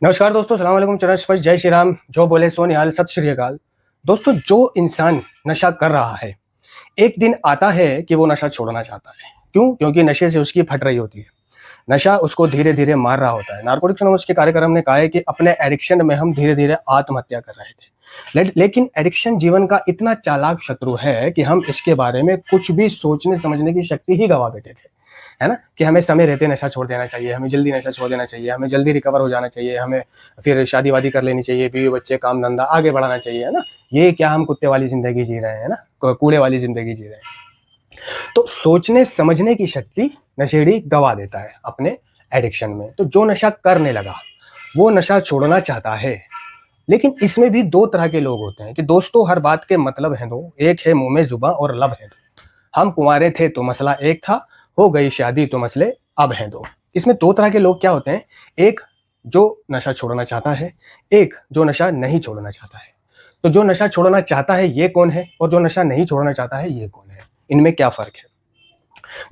नमस्कार दोस्तों, सलाम वालेकुम, चरण स्पर्श, जय श्री राम, जो बोले सो निहाल, सत श्री अकाल। दोस्तों, जो इंसान नशा कर रहा है, एक दिन आता है कि वो नशा छोड़ना चाहता है। क्यों? क्योंकि नशे से उसकी फट रही होती है। नशा उसको धीरे-धीरे मार रहा होता है। नारकोटिक्स एनोनिमस के कार्यक्रम ने कहा है कि अपने एडिक्शन में हम धीरे-धीरे आत्महत्या कर रहे थे। लेकिन एडिक्शन जीवन का इतना चालाक शत्रु है कि हम इसके बारे में कुछ भी सोचने समझने की शक्ति ही गवा बैठे थे। है ना? कि हमें समय रहते नशा छोड़ देना चाहिए, हमें जल्दी नशा छोड़ देना चाहिए, हमें जल्दी रिकवर हो जाना चाहिए, हमें फिर शादी-वादी कर लेनी चाहिए, बीवी-बच्चे, काम-धंधा आगे बढ़ाना चाहिए, है ना? ये क्या हम कुत्ते वाली ज़िंदगी जी रहे हैं, है ना? कूड़े वाली ज़िंदगी जी रहे हैं। तो सोचने समझने की शक्ति नशेड़ी गवा देता है अपने एडिक्शन में। तो जो नशा करने लगा, वो नशा छोड़ना चाहता है। लेकिन इसमें भी 2 तरह के लोग होते हैं कि दोस्तों हर बात के मतलब हैं 2, एक है मुँह में ज़ुबान और लब है 2। हम कुँवारे थे तो मसला एक था, हो गई शादी तो मसले अब हैं 2। इसमें 2 तरह के लोग क्या होते हैं, एक जो नशा छोड़ना चाहता है, एक जो नशा नहीं छोड़ना चाहता है। तो जो नशा छोड़ना चाहता है ये कौन है और जो नशा नहीं छोड़ना चाहता है ये कौन है? इनमें क्या फ़र्क है?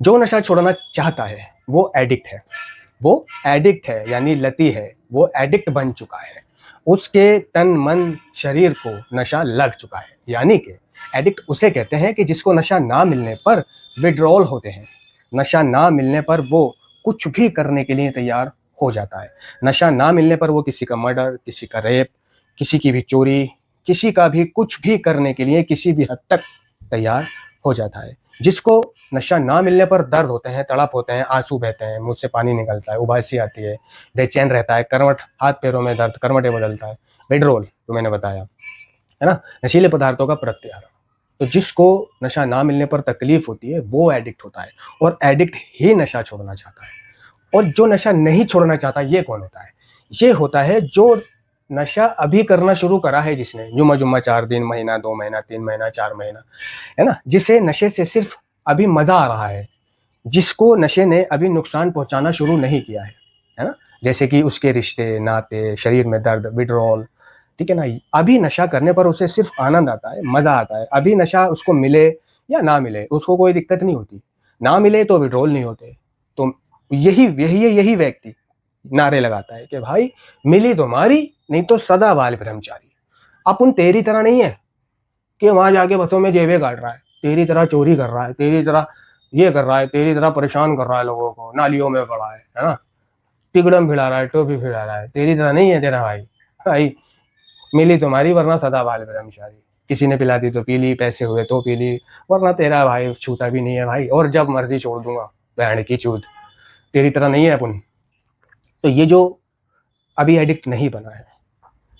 जो नशा छोड़ना चाहता है वो एडिक्ट है। वो एडिक्ट है यानी लती है, वो एडिक्ट बन चुका है। उसके तन मन शरीर को नशा लग चुका है। यानी कि एडिक्ट उसे कहते हैं कि जिसको नशा ना मिलने पर विड्रॉल होते हैं। नशा ना मिलने पर वो कुछ भी करने के लिए तैयार हो जाता है। नशा ना मिलने पर वो किसी का मर्डर, किसी का रेप, किसी की भी चोरी, किसी का भी कुछ भी करने के लिए किसी भी हद तक तैयार हो जाता है। जिसको नशा ना मिलने पर दर्द होते हैं, तड़प होते हैं, आंसू बहते हैं, मुँह से पानी निकलता है, उबासी आती है, बेचैन रहता है, करवट हाथ पैरों में दर्द, करवटें बदलता है, विड्रॉल जो मैंने बताया, है ना? नशीले पदार्थों का प्रत्याहार। तो जिसको नशा ना मिलने पर तकलीफ होती है वो एडिक्ट होता है और एडिक्ट ही नशा छोड़ना चाहता है। और जो नशा नहीं छोड़ना चाहता ये कौन होता है? ये होता है जो नशा अभी करना शुरू करा है जिसने, जुम्मा-जुम्मा 4 दिन, महीना, 2 महीना, 3 महीना, 4 महीना, है ना? जिसे नशे से सिर्फ अभी मज़ा आ रहा है, जिसको नशे ने अभी नुकसान पहुँचाना शुरू नहीं किया है ना? जैसे कि उसके रिश्ते, नाते, शरीर में दर्द, विड्रॉल, ठीक है ना? अभी नशा करने पर उसे सिर्फ आनंद आता है, मज़ा आता है। अभी नशा उसको मिले या ना मिले, उसको कोई दिक्कत नहीं होती। ना मिले तो विड्रॉल नहीं होते। तो यही व्यक्ति नारे लगाता है कि भाई मिली तो मारी, नहीं तो सदाबाल ब्रह्मचारी। अपन तेरी तरह नहीं है कि वहाँ जाके बसों में जेबें काट रहा है, तेरी तरह चोरी कर रहा है, तेरी तरह ये कर रहा है, तेरी तरह परेशान कर रहा है लोगों को, नालियों में पड़ा है ना? तिगड़म भिड़ा रहा है, टोपी भिड़ा रहा है, तेरी तरह नहीं है तेरा भाई। भाई मिली तुम्हारी वरना सदाबाल ब्रह्मचारी। किसी ने पिला दी तो पी ली, पैसे हुए तो पी ली, वरना तेरा भाई छूता भी नहीं है भाई, और जब मर्जी छोड़ दूंगा, बहन की चूत, तेरी तरह नहीं है अपन। तो ये जो अभी एडिक्ट नहीं बना है,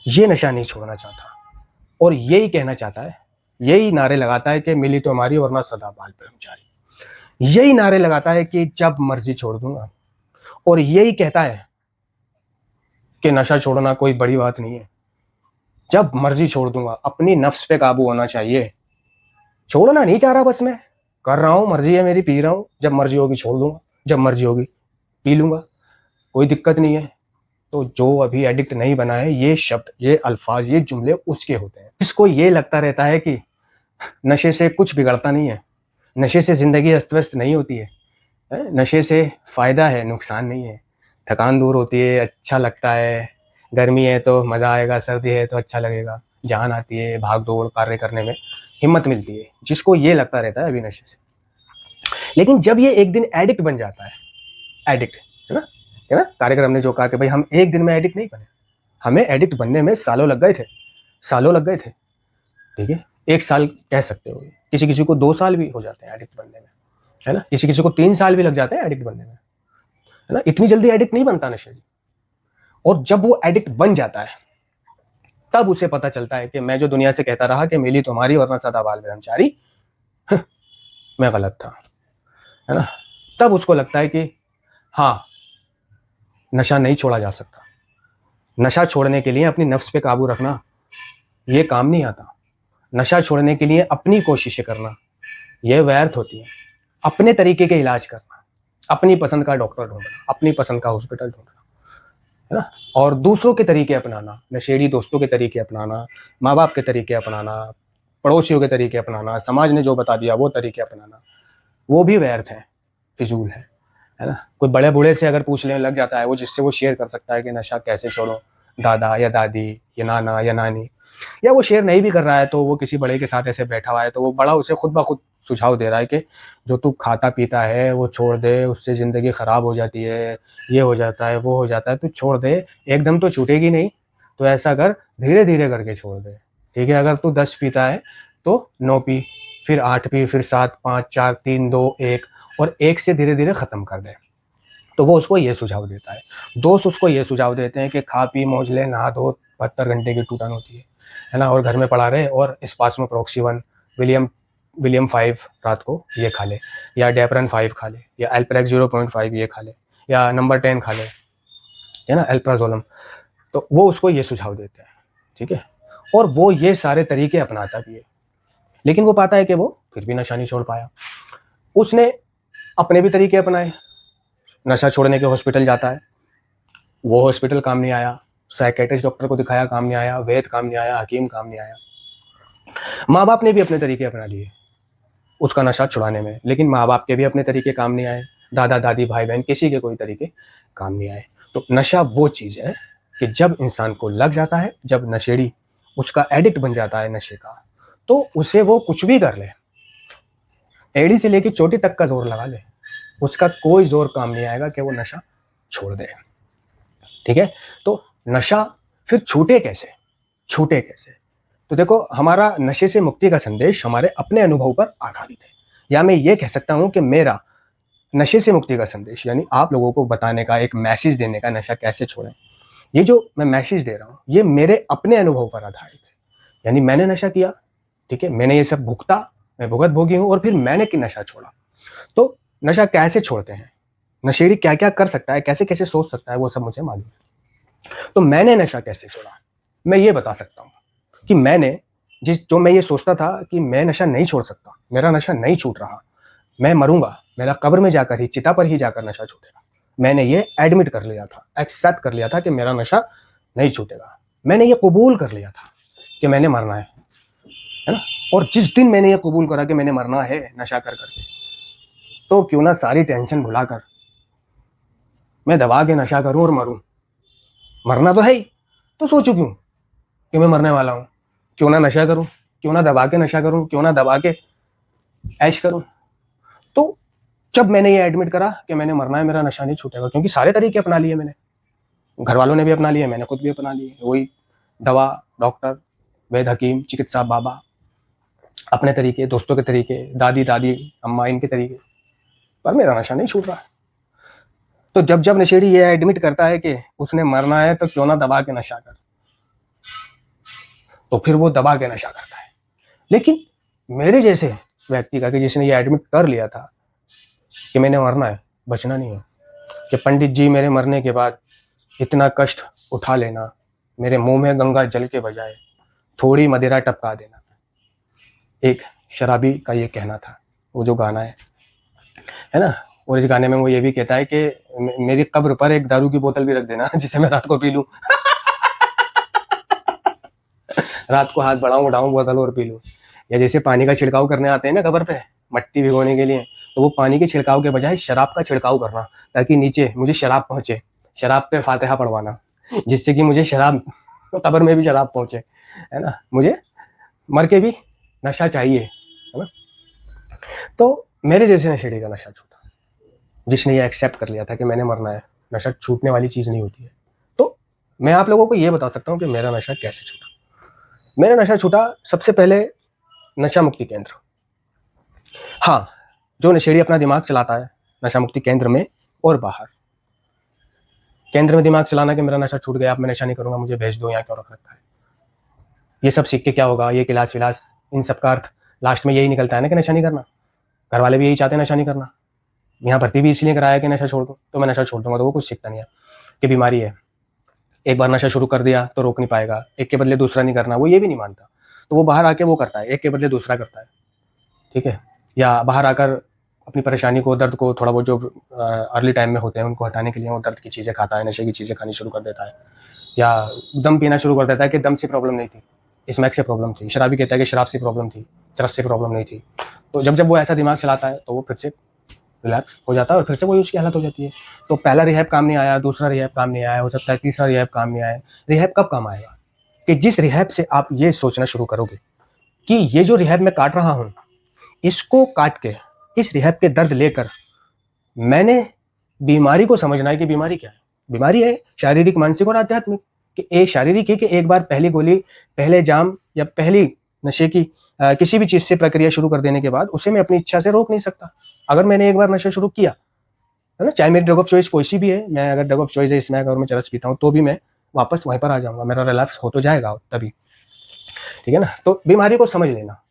ये नशा नहीं छोड़ना चाहता और यही कहना चाहता है, यही नारे लगाता है कि मिली तो हमारी वरना सदाबाल ब्रह्मचारी। यही नारे लगाता है कि जब मर्जी छोड़ दूंगा और यही कहता है कि नशा छोड़ना कोई बड़ी बात नहीं है, जब मर्जी छोड़ दूंगा। अपनी नफ्स पे काबू होना चाहिए। छोड़ना नहीं चाह रहा, बस मैं कर रहा हूँ, मर्जी है मेरी, पी रहा हूँ, जब मर्जी होगी छोड़ दूंगा, जब मर्जी होगी पी लूंगा, कोई दिक्कत नहीं है। तो जो अभी एडिक्ट नहीं बना है, ये शब्द, ये अल्फाज, ये जुमले उसके होते हैं। इसको ये लगता रहता है कि नशे से कुछ बिगड़ता नहीं है, नशे से ज़िंदगी अस्त-व्यस्त नहीं होती है, नशे से फ़ायदा है, नुकसान नहीं है। थकान दूर होती है, अच्छा लगता है, गर्मी है तो मज़ा आएगा, सर्दी है तो अच्छा लगेगा, जान आती है, भाग-दौड़ कार्य करने में हिम्मत मिलती है, जिसको ये लगता रहता है अभी नशे से। लेकिन जब ये एक दिन एडिक्ट बन जाता है, एडिक्ट, है ना? है ना? कार्यक्रम ने जो कहा कि भाई हम एक दिन में एडिक्ट नहीं बने, हमें एडिक्ट बनने में सालों लग गए थे, सालों लग गए थे, ठीक है? 1 साल कह सकते हो, किसी-किसी को 2 साल भी हो जाते हैं एडिक्ट बनने में, है ना? किसी-किसी को 3 साल भी लग जाते हैं एडिक्ट बनने में, है ना? इतनी जल्दी एडिक्ट नहीं बनता नशेड़ी। और जब वो एडिक्ट बन जाता है, तब उसे पता चलता है कि मैं जो दुनिया से कहता रहा कि मिली तुम्हारी वरना सदाबाल ब्रह्मचारी, मैं गलत था, है ना? तब उसको लगता है कि हाँ, नशा नहीं छोड़ा जा सकता। नशा छोड़ने के लिए अपनी नफ्स पे काबू रखना, ये काम नहीं आता। नशा छोड़ने के लिए अपनी कोशिशें करना, ये व्यर्थ होती है। अपने तरीके के इलाज करना, अपनी पसंद का डॉक्टर ढूँढना, अपनी पसंद का हॉस्पिटल ढूँढना, है ना? और दूसरों के तरीके अपनाना, नशेड़ी दोस्तों के तरीके अपनाना, माँ-बाप के तरीके अपनाना, पड़ोसियों के तरीके अपनाना, समाज ने जो बता दिया वो तरीके अपनाना, वो भी व्यर्थ है, फिजूल है ना? कोई बड़े बूढ़े से अगर पूछने लग जाता है वो, जिससे वो शेयर कर सकता है कि नशा कैसे छोड़ो, दादा या दादी या नाना या नानी, या वो शेयर नहीं भी कर रहा है तो वो किसी बड़े के साथ ऐसे बैठा हुआ है तो वो बड़ा उसे खुद ब खुद सुझाव दे रहा है कि जो तू खाता पीता है वो छोड़ दे, उससे ज़िंदगी ख़राब हो जाती है, ये हो जाता है, वो हो जाता है, तू छोड़ दे, एकदम तो छूटेगी नहीं, तो ऐसा कर, धीरे-धीरे करके छोड़ दे, ठीक है? अगर तू 10 पीता है तो 9 पी, फिर 8 पी, फिर 7, 5, 4, 3, 2, 1 और 1 से धीरे-धीरे ख़त्म कर दे। तो वो उसको ये सुझाव देता है। दोस्त उसको ये सुझाव देते हैं कि खा पी मौज ले, नहा धो, 72 घंटे की टूटन होती है ना? और घर में पड़ा रहे और स्पास्मो प्रॉक्सी-1, विलियम विलियम 5 रात को ये खा ले, या डेपरन 5 खा ले, या एल्प्रेक्स 0.5 ये खा ले, या नंबर 10 खा ले, है ना? एल्प्राज़ोलम। तो वो उसको ये सुझाव देते हैं, ठीक है? और वो ये सारे तरीके अपनाता भी है, लेकिन वो पाता है कि वो फिर भी नशा नहीं छोड़ पाया। उसने अपने भी तरीके अपनाए, नशा छोड़ने के हॉस्पिटल जाता है, वो हॉस्पिटल काम नहीं आया, साइकियाट्रिस्ट डॉक्टर को दिखाया, काम नहीं आया, वैद्य काम नहीं आया, हकीम काम नहीं आया। माँ बाप ने भी अपने तरीके अपना लिए उसका नशा छुड़ाने में, लेकिन माँ बाप के भी अपने तरीके काम नहीं आए, दादा दादी भाई बहन किसी के कोई तरीके काम नहीं आए। तो नशा वो चीज़ है कि जब इंसान को लग जाता है, जब नशेड़ी उसका एडिक्ट बन जाता है नशे का, तो उसे वो कुछ भी कर ले, एड़ी से लेकर चोटी तक का जोर लगा ले, उसका कोई जोर काम नहीं आएगा कि वो नशा छोड़ दे, ठीक है? तो नशा फिर छूटे कैसे? छूटे कैसे? तो देखो, हमारा नशे से मुक्ति का संदेश हमारे अपने अनुभव पर आधारित है, या मैं ये कह सकता हूँ कि मेरा नशे से मुक्ति का संदेश यानी आप लोगों को बताने का, एक मैसेज देने का, नशा कैसे छोड़ें, ये जो मैं मैसेज दे रहा हूँ ये मेरे अपने अनुभव पर आधारित है। यानी मैंने नशा किया, ठीक है, मैंने ये सब भुगता, मैं भुगत भोगी हूँ, और फिर मैंने कि नशा छोड़ा। तो नशा कैसे छोड़ते हैं, नशेड़ी क्या क्या कर सकता है, कैसे कैसे सोच सकता है, वो सब मुझे मालूम है। तो मैंने नशा कैसे छोड़ा, मैं ये बता सकता हूँ कि मैंने जो मैं ये सोचता था कि मैं नशा नहीं छोड़ सकता, मेरा नशा नहीं छूट रहा, मैं मरूंगा, मेरा कब्र में जाकर ही, चिता पर ही जाकर नशा छूटेगा, मैंने ये एडमिट कर लिया था, एक्सेप्ट कर लिया था कि मेरा नशा नहीं छूटेगा। मैंने ये कबूल कर लिया था कि मैंने मरना है ना? और जिस दिन मैंने ये कबूल करा कि मैंने मरना है नशा कर करके, तो क्यों ना सारी टेंशन भुलाकर मैं दबा के नशा करूं और मरूं। मरना तो है ही, तो सोचूं क्यों कि मैं मरने वाला हूं? क्यों ना नशा करूं, क्यों ना दबा के नशा करूं, क्यों ना दबा के ऐश करूं। तो जब मैंने ये एडमिट करा कि मैंने मरना है, मेरा नशा नहीं छूटेगा, क्योंकि सारे तरीके अपना लिए मैंने, घर वालों ने भी अपना लिए, मैंने खुद भी अपना लिए, वही दवा, डॉक्टर, वैद्य, हकीम, चिकित्सा, बाबा, अपने तरीके, दोस्तों के तरीके, दादी दादी अम्मा इनके तरीके, पर मेरा नशा नहीं छूट रहा। तो जब जब नशेड़ी ये एडमिट करता है कि उसने मरना है तो क्यों ना दबा के नशा कर, तो फिर वो दबा के नशा करता है। लेकिन मेरे जैसे व्यक्ति का, कि जिसने ये एडमिट कर लिया था कि मैंने मरना है, बचना नहीं है, कि पंडित जी मेरे मरने के बाद इतना कष्ट उठा लेना, मेरे मुंह में गंगा जल के बजाय थोड़ी मदिरा टपका देना, एक शराबी का ये कहना था। वो जो गाना है ना, और इस गाने में वो ये भी कहता है कि मेरी कब्र पर एक दारू की बोतल भी रख देना जिसे मैं रात को पी लूं रात को हाथ बढ़ाऊं उठाऊं बोतल और पी लूं। या जैसे पानी का छिड़काव करने आते हैं ना कब्र पे मट्टी भिगोने के लिए, तो वो पानी के छिड़काव के बजाय शराब का छिड़काव करना, ताकि नीचे मुझे शराब पहुंचे, शराब पे फातिहा पढ़वाना, जिससे कि मुझे शराब, कब्र में भी शराब पहुंचे, है ना? मुझे मर के भी नशा चाहिए, है ना? तो मेरे जैसे नशेड़ी का नशा छूटा, जिसने ये एक्सेप्ट कर लिया था कि मैंने मरना है, नशा छूटने वाली चीज़ नहीं होती है। तो मैं आप लोगों को ये बता सकता हूँ कि मेरा नशा कैसे छूटा। मेरा नशा छूटा सबसे पहले नशा मुक्ति केंद्र। हाँ, जो नशेड़ी अपना दिमाग चलाता है नशा मुक्ति केंद्र में और बाहर, केंद्र में दिमाग चलाना कि मेरा नशा छूट गया, अब मैं नशा नहीं करूंगा, मुझे भेज दो, यहाँ क्यों रख रखा है, ये सब सीख के क्या होगा, ये क्लास विलास, इन सब का अर्थ लास्ट में यही निकलता है ना कि नशा नहीं करना। घर वाले भी यही चाहते हैं, नशा नहीं करना। यहाँ भर्ती भी इसलिए कराया कि नशा छोड़ दूँ, तो मैं नशा छोड़ दूंगा, तो वो कुछ सीखता नहीं है कि बीमारी है, एक बार नशा शुरू कर दिया तो रोक नहीं पाएगा, एक के बदले दूसरा नहीं करना, वो ये भी नहीं मानता, तो वो बाहर आके वो करता है, एक के बदले दूसरा करता है, ठीक है? या बाहर आकर अपनी परेशानी को, दर्द को, थोड़ा बहुत जो अर्ली टाइम में होते हैं उनको हटाने के लिए वो दर्द की चीज़ें खाता है, नशे की चीज़ें खानी शुरू कर देता है, या दम पीना शुरू कर देता है कि दम से प्रॉब्लम नहीं थी, स्मैक से प्रॉब्लम थी, शराबी कहता है कि शराब से प्रॉब्लम थी, चरस से प्रॉब्लम नहीं थी। तो जब जब वो ऐसा दिमाग चलाता है तो वो फिर से रिलैप्स हो जाता है और फिर से वही उसकी हालत हो जाती है। तो पहला रिहैब काम नहीं आया, दूसरा रिहैब काम नहीं आया, हो सकता है तीसरा रिहैब काम नहीं आए। रिहैब कब काम आएगा? कि जिस रिहैब से आप ये सोचना शुरू करोगे कि ये जो रिहैब मैं काट रहा हूँ, इसको काट के, इस रिहैब के दर्द लेकर मैंने बीमारी को समझना है कि बीमारी क्या है। बीमारी है शारीरिक, मानसिक और आध्यात्मिक। कि एक शारीरिक है कि एक बार पहली गोली, पहले जाम या पहली नशे की किसी भी चीज से प्रक्रिया शुरू कर देने के बाद उसे मैं अपनी इच्छा से रोक नहीं सकता। अगर मैंने एक बार नशा शुरू किया है ना, चाहे मेरी ड्रग ऑफ चॉइस कोई सी भी है, मैं अगर ड्रग ऑफ चॉइस है इसमें अगर मैं चरस पीता हूँ तो भी मैं वापस वहीं पर आ जाऊंगा, मेरा रिलैप्स हो तो जाएगा तभी। ठीक है ना। तो बीमारी को समझ लेना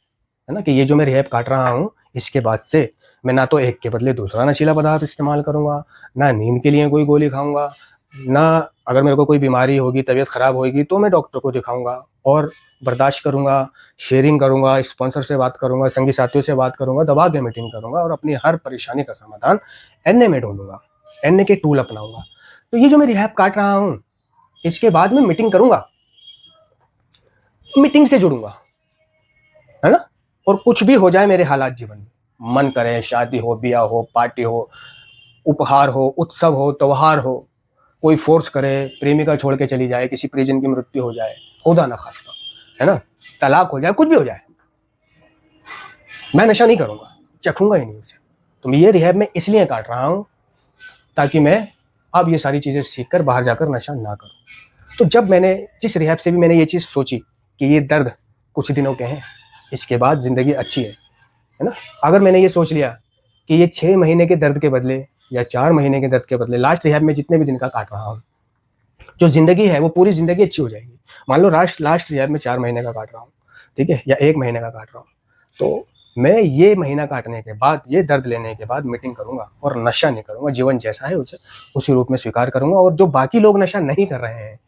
है ना कि ये जो मैं रिहैब काट रहा हूँ, इसके बाद से मैं ना तो एक के बदले दूसरा नशीला पदार्थ इस्तेमाल करूंगा, ना नींद के लिए कोई गोली खाऊंगा, ना अगर मेरे को कोई बीमारी होगी, तबीयत खराब होगी तो मैं डॉक्टर को दिखाऊंगा और बर्दाश्त करूंगा, शेयरिंग करूंगा, स्पॉन्सर से बात करूंगा, संगी साथियों से बात करूंगा, दबा के मीटिंग करूंगा और अपनी हर परेशानी का समाधान एनए में ढूंढूंगा, एनए के टूल अपनाऊंगा। तो ये जो मैं रिहैब काट रहा हूँ, इसके बाद मैं मीटिंग करूंगा, मीटिंग से जुड़ूंगा, है ना। और कुछ भी हो जाए मेरे हालात जीवन में, मन करे शादी हो, ब्याह हो, पार्टी हो, उपहार हो, उत्सव हो, त्योहार हो, कोई फोर्स करे, प्रेमिका छोड़ के चली जाए, किसी परिजन की मृत्यु हो जाए, खुदा ना खास्ता, है ना, तलाक हो जाए, कुछ भी हो जाए, मैं नशा नहीं करूंगा, चखूंगा ही नहीं उसे। तो मैं ये रिहैब में इसलिए काट रहा हूं ताकि मैं अब ये सारी चीजें सीखकर बाहर जाकर नशा ना करूं। तो जब मैंने जिस रिहैब से भी मैंने ये चीज सोची कि ये दर्द कुछ दिनों के हैं, इसके बाद जिंदगी अच्छी है ना। अगर मैंने ये सोच लिया कि ये 6 महीने के दर्द के बदले या 4 महीने के दर्द के बदले लास्ट रिहैब में जितने भी दिन का काट रहा हूँ, जो जिंदगी है वो पूरी जिंदगी अच्छी हो जाएगी। मान लो लास्ट रिहैब में 4 महीने का काट रहा हूँ, ठीक है, या 1 महीने का काट रहा हूँ, तो मैं ये महीना काटने के बाद, ये दर्द लेने के बाद मीटिंग करूंगा और नशा नहीं करूंगा। जीवन जैसा है उसे उसी रूप में स्वीकार करूंगा और जो बाकी लोग नशा नहीं कर रहे हैं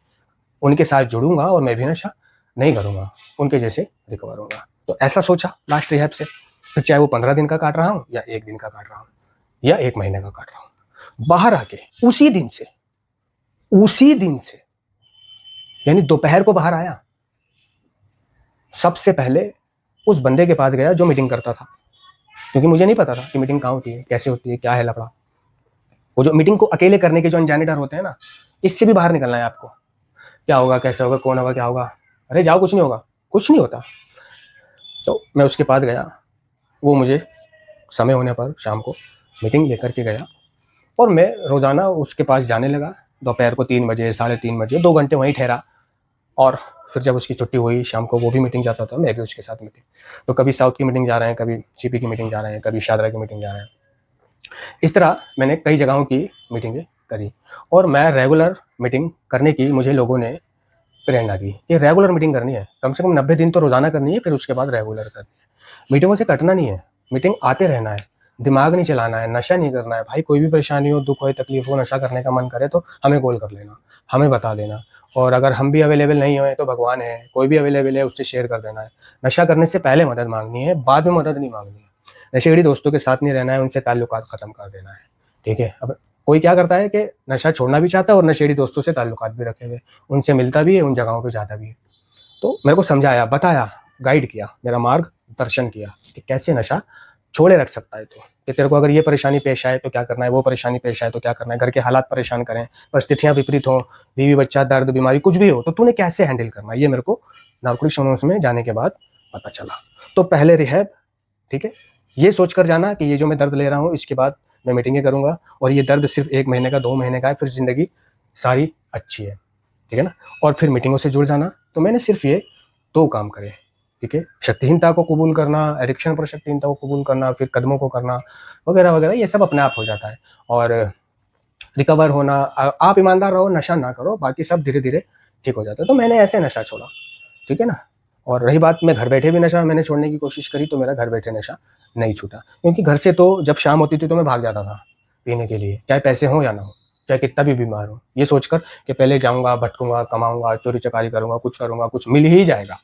उनके साथ जुड़ूंगा और मैं भी नशा नहीं करूंगा, उनके जैसे रिकवर होगा। तो ऐसा सोचा लास्ट रिहैब से। फिर चाहे वो 15 दिन का काट रहा हूँ या 1 दिन का काट रहा हूँ या 1 महीने का काट रहा हूँ, बाहर आके उसी दिन से यानी दोपहर को बाहर आया, सबसे पहले उस बंदे के पास गया जो मीटिंग करता था, क्योंकि मुझे नहीं पता था कि मीटिंग कहाँ होती है, कैसे होती है, क्या है लफड़ा। वो जो मीटिंग को अकेले करने के जो अनजाने डर होते हैं ना, इससे भी बाहर निकलना है आपको। क्या होगा, कैसे होगा, कौन होगा, क्या होगा, अरे जाओ, कुछ नहीं होगा, कुछ नहीं होता। तो मैं उसके पास गया, वो मुझे समय होने पर शाम को मीटिंग लेकर के गया और मैं रोज़ाना उसके पास जाने लगा। दोपहर को 3 बजे, 3:30 बजे 2 घंटे वहीं ठहरा और फिर जब उसकी छुट्टी हुई शाम को, वो भी मीटिंग जाता था, मैं भी उसके साथ मीटिंग। तो कभी साउथ की मीटिंग जा रहे हैं, कभी सीपी की मीटिंग जा रहे हैं, कभी शादरा की मीटिंग जा रहे हैं। इस तरह मैंने कई जगहों की मीटिंगें करी और मैं रेगुलर मीटिंग करने की मुझे लोगों ने प्रेरणा दी कि रेगुलर मीटिंग करनी है, कम से कम 90 दिन तो रोजाना करनी है, फिर उसके बाद रेगुलर करनी है। मीटिंगों से कटना नहीं है, मीटिंग आते रहना है, दिमाग नहीं चलाना है, नशा नहीं करना है। भाई कोई भी परेशानी हो, दुख हो, तकलीफ हो, नशा करने का मन करे तो हमें कॉल कर लेना, हमें बता देना। और अगर हम भी अवेलेबल नहीं हुए तो भगवान है, कोई भी अवेलेबल है उससे शेयर कर देना है। नशा करने से पहले मदद मांगनी है, बाद में मदद नहीं मांगनी है। नशेड़ी दोस्तों के साथ नहीं रहना है, उनसे ताल्लुकात खत्म कर देना है। ठीक है। अब कोई क्या करता है कि नशा छोड़ना भी चाहता है और नशेड़ी दोस्तों से ताल्लुकात भी रखे हुए, उनसे मिलता भी है, उन जगहों पे जाता भी है। तो मेरे को समझाया, बताया, गाइड किया, मेरा मार्ग दर्शन किया कि कैसे नशा छोड़े रख सकता है। तो कि तेरे को अगर ये परेशानी पेश आए तो क्या करना है, वो परेशानी पेश आए तो क्या करना है, घर के हालात परेशान करें, परिस्थितियां विपरीत हो, बीवी बच्चा, दर्द, बीमारी कुछ भी हो, तो तूने कैसे हैंडल करना है, ये मेरे को नारकोटिक्स एनोनिमस में जाने के बाद पता चला। तो पहले रिहैब, ठीक है, ये सोचकर जाना कि ये जो मैं दर्द ले रहा हूँ इसके बाद मैं मीटिंगें करूंगा और ये दर्द सिर्फ 1 महीने का, 2 महीने का है, फिर जिंदगी सारी अच्छी है। ठीक है ना। और फिर मीटिंगों से जुड़ जाना। तो मैंने सिर्फ ये 2 काम करे। ठीक है। शक्तिहीनता को कबूल करना, एडिक्शन पर शक्तिहीनता को कबूल करना, फिर कदमों को करना वगैरह वगैरह, ये सब अपने आप हो जाता है। और रिकवर होना, आप ईमानदार रहो, नशा ना करो, बाकी सब धीरे धीरे ठीक हो जाता है। तो मैंने ऐसे नशा छोड़ा। ठीक है ना। और रही बात, मैं घर बैठे भी नशा मैंने छोड़ने की कोशिश करी तो मेरा घर बैठे नशा नहीं छूटा, क्योंकि घर से तो जब शाम होती थी तो मैं भाग जाता था पीने के लिए, चाहे पैसे हो या ना हो, चाहे कितना भी बीमार हो, ये सोचकर कि पहले जाऊंगा, भटकूंगा, कमाऊंगा, चोरी चकारी करूंगा, कुछ करूंगा, कुछ मिल ही जाएगा,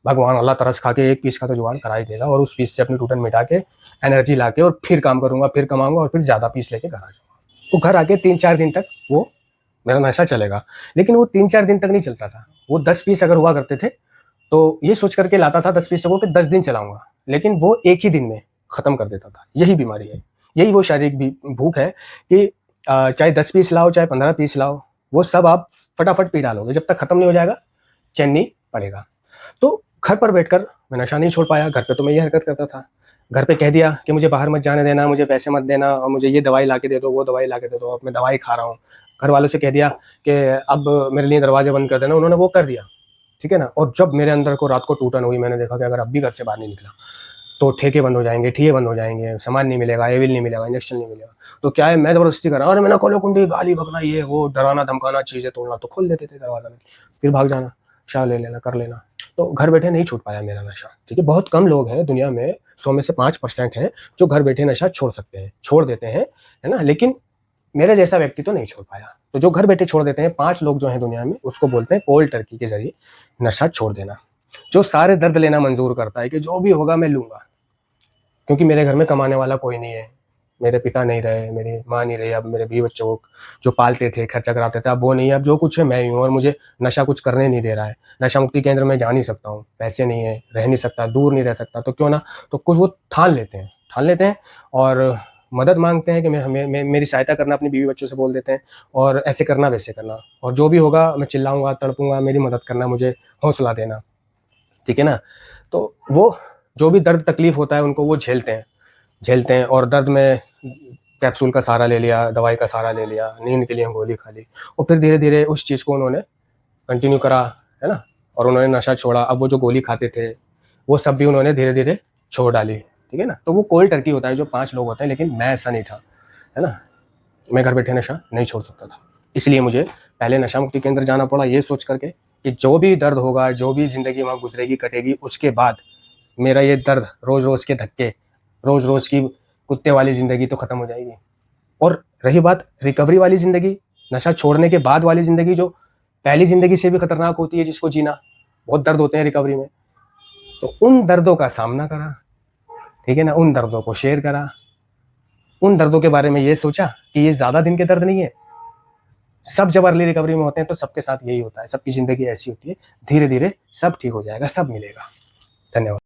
भगवान अल्लाह तरस खा के 1 पीस का तो जुगाड़ करा ही देगा और उस पीस से अपनी टूटन मिटा के एनर्जी ला के और फिर काम करूंगा, फिर कमाऊंगा और फिर ज़्यादा पीस लेके घर आ जाऊंगा। तो घर आके 3-4 दिन तक वो मेरा नशा चलेगा, लेकिन वो 3-4 दिन तक नहीं चलता था। वो 10 पीस अगर हुआ करते थे तो ये सोच करके लाता था 10 पीस को कि 10 दिन चलाऊंगा, लेकिन वो एक ही दिन में खत्म कर देता था। यही बीमारी है, यही वो शारीरिक भूख है कि चाहे 10 पीस लाओ, चाहे 15 पीस लाओ, वो सब आप फटाफट पी डालोगे, जब तक खत्म नहीं हो जाएगा चैन नहीं पड़ेगा। तो घर पर बैठकर मैं नशा नहीं छोड़ पाया। घर पे तो मैं ये हरकत करता था। घर पे कह दिया कि मुझे बाहर मत जाने देना, मुझे पैसे मत देना और मुझे ये दवाई ला के दे दो, वो दवाई ला के दे दो। अब मैं दवाई खा रहा हूँ। घर वालों से कह दिया कि अब मेरे लिए दरवाजे बंद कर देना, उन्होंने वो कर दिया, ठीक है ना। और जब मेरे अंदर को रात को टूटन हुई, मैंने देखा कि अगर अब भी घर से बाहर नहीं निकला तो ठेके बंद हो जाएंगे, ठिये बंद हो जाएंगे, सामान नहीं मिलेगा, एविल नहीं मिलेगा, इंजेक्शन नहीं मिलेगा। तो क्या है, मैं जबरदस्ती कर रहा हूँ, अरे मैंने खोलो कुंडी, गाली बकना, ये वो, डराना धमकाना, चीजें तोड़ना, तो खोल देते थे दरवाजा में, फिर भाग जाना, शाह ले लेना, कर लेना। तो घर बैठे नहीं छूट पाया मेरा नशा, ठीक है। बहुत कम लोग हैं दुनिया में, 100 में से 5% हैं जो घर बैठे नशा छोड़ सकते हैं, छोड़ देते हैं, है ना। लेकिन मेरे जैसा व्यक्ति तो नहीं छोड़ पाया। तो जो घर बैठे छोड़ देते हैं, 5 लोग जो हैं दुनिया में, उसको बोलते हैं कोल्ड टर्की के जरिए नशा छोड़ देना। जो सारे दर्द लेना मंजूर करता है कि जो भी होगा मैं लूंगा, क्योंकि मेरे घर में कमाने वाला कोई नहीं है, मेरे पिता नहीं रहे, मेरी माँ नहीं रही, अब मेरे बीवी बच्चों को जो पालते थे, खर्चा कराते थे, अब वो नहीं है। अब जो कुछ है मैं ही हूँ, और मुझे नशा कुछ करने नहीं दे रहा है। नशा मुक्ति केंद्र में जा नहीं सकता हूँ, पैसे नहीं है, रह नहीं सकता, दूर नहीं रह सकता, तो क्यों ना, तो कुछ वो ठान लेते हैं और मदद मांगते हैं कि मेरी सहायता करना, अपनी बीवी बच्चों से बोल देते हैं, और ऐसे करना वैसे करना, और जो भी होगा मैं चिल्लाऊंगा, तड़पूंगा, मेरी मदद करना, मुझे हौसला देना, ठीक है ना। तो वो जो भी दर्द तकलीफ होता है उनको वो झेलते हैं, और दर्द में कैप्सूल का सहारा ले लिया, दवाई का सहारा ले लिया, नींद के लिए गोली खा ली, और फिर धीरे धीरे उस चीज़ को उन्होंने कंटिन्यू करा, है ना। और उन्होंने नशा छोड़ा। अब वो जो गोली खाते थे वो सब भी उन्होंने धीरे धीरे छोड़ डाली, ठीक है ना। तो वो कोल्ड टर्की होता है जो 5 लोग होते हैं, लेकिन मैं ऐसा नहीं था, है ना। मैं घर बैठे नशा नहीं छोड़ सकता था, इसलिए मुझे पहले नशा मुक्ति केंद्र जाना पड़ा, ये सोच करके कि जो भी दर्द होगा, जो भी जिंदगी वहाँ गुजरेगी, कटेगी, उसके बाद मेरा ये दर्द, रोज रोज के धक्के, रोज रोज की कुत्ते वाली जिंदगी तो खत्म हो जाएगी। और रही बात रिकवरी वाली जिंदगी, नशा छोड़ने के बाद वाली जिंदगी, जो पहली जिंदगी से भी खतरनाक होती है, जिसको जीना, बहुत दर्द होते हैं रिकवरी में, तो उन दर्दों का सामना करा, ठीक है ना, उन दर्दों को शेयर करा, उन दर्दों के बारे में ये सोचा कि ये ज्यादा दिन के दर्द नहीं है। सब जब अर्ली रिकवरी में होते हैं तो सबके साथ यही होता है, सबकी जिंदगी ऐसी होती है, धीरे धीरे सब ठीक हो जाएगा, सब मिलेगा। धन्यवाद।